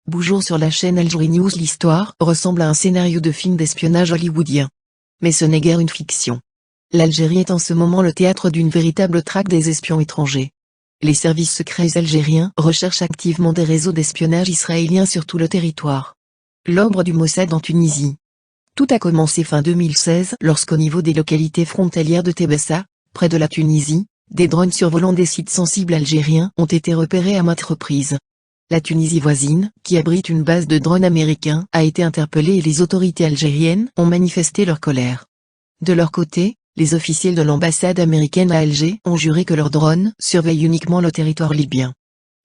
Bonjour sur la chaîne Algérie News. L'histoire ressemble à un scénario de film d'espionnage hollywoodien. Mais ce n'est guère une fiction. L'Algérie est en ce moment le théâtre d'une véritable traque des espions étrangers. Les services secrets algériens recherchent activement des réseaux d'espionnage israéliens sur tout le territoire. L'ombre du Mossad en Tunisie. Tout a commencé fin 2016 lorsqu'au niveau des localités frontalières de Tébessa, près de la Tunisie, des drones survolant des sites sensibles algériens ont été repérés à maintes reprises. La Tunisie voisine, qui abrite une base de drones américains, a été interpellée et les autorités algériennes ont manifesté leur colère. De leur côté, les officiels de l'ambassade américaine à Alger ont juré que leurs drones surveillent uniquement le territoire libyen.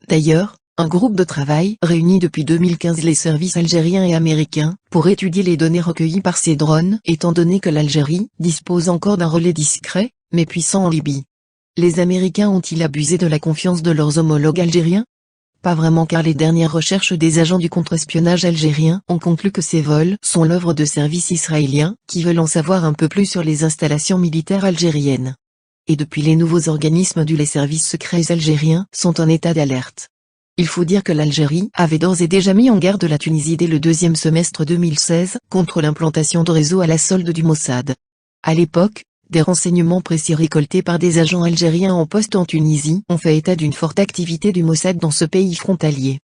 D'ailleurs, un groupe de travail réunit depuis 2015 les services algériens et américains pour étudier les données recueillies par ces drones, étant donné que l'Algérie dispose encore d'un relais discret, mais puissant en Libye. Les Américains ont-ils abusé de la confiance de leurs homologues algériens? Pas vraiment, car les dernières recherches des agents du contre-espionnage algérien ont conclu que ces vols sont l'œuvre de services israéliens qui veulent en savoir un peu plus sur les installations militaires algériennes. Et depuis, les nouveaux organismes les services secrets algériens sont en état d'alerte. Il faut dire que l'Algérie avait d'ores et déjà mis en garde la Tunisie dès le deuxième semestre 2016 contre l'implantation de réseaux à la solde du Mossad. À l'époque, des renseignements précis récoltés par des agents algériens en poste en Tunisie ont fait état d'une forte activité du Mossad dans ce pays frontalier.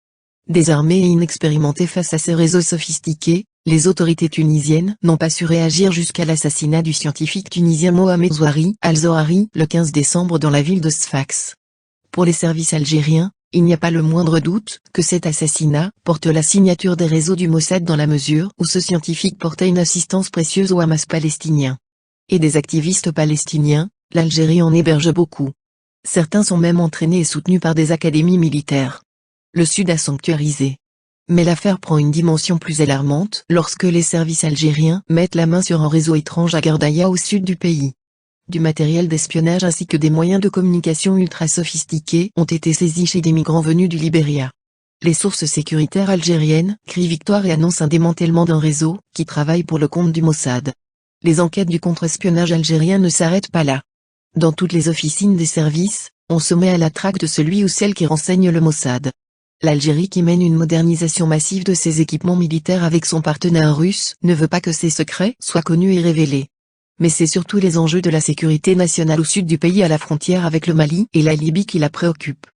Désarmées et inexpérimentées face à ces réseaux sophistiqués, les autorités tunisiennes n'ont pas su réagir jusqu'à l'assassinat du scientifique tunisien Mohamed Zouari al-Zohari le 15 décembre dans la ville de Sfax. Pour les services algériens, il n'y a pas le moindre doute que cet assassinat porte la signature des réseaux du Mossad dans la mesure où ce scientifique portait une assistance précieuse au Hamas palestinien. Et des activistes palestiniens, l'Algérie en héberge beaucoup. Certains sont même entraînés et soutenus par des académies militaires. Le Sud a sanctuarisé. Mais l'affaire prend une dimension plus alarmante lorsque les services algériens mettent la main sur un réseau étrange à Gardaïa au sud du pays. Du matériel d'espionnage ainsi que des moyens de communication ultra sophistiqués ont été saisis chez des migrants venus du Libéria. Les sources sécuritaires algériennes crient victoire et annoncent un démantèlement d'un réseau qui travaille pour le compte du Mossad. Les enquêtes du contre-espionnage algérien ne s'arrêtent pas là. Dans toutes les officines des services, on se met à la traque de celui ou celle qui renseigne le Mossad. L'Algérie, qui mène une modernisation massive de ses équipements militaires avec son partenaire russe, ne veut pas que ses secrets soient connus et révélés. Mais c'est surtout les enjeux de la sécurité nationale au sud du pays, à la frontière avec le Mali et la Libye, qui la préoccupent.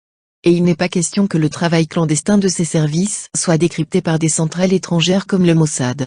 Et il n'est pas question que le travail clandestin de ces services soit décrypté par des centrales étrangères comme le Mossad.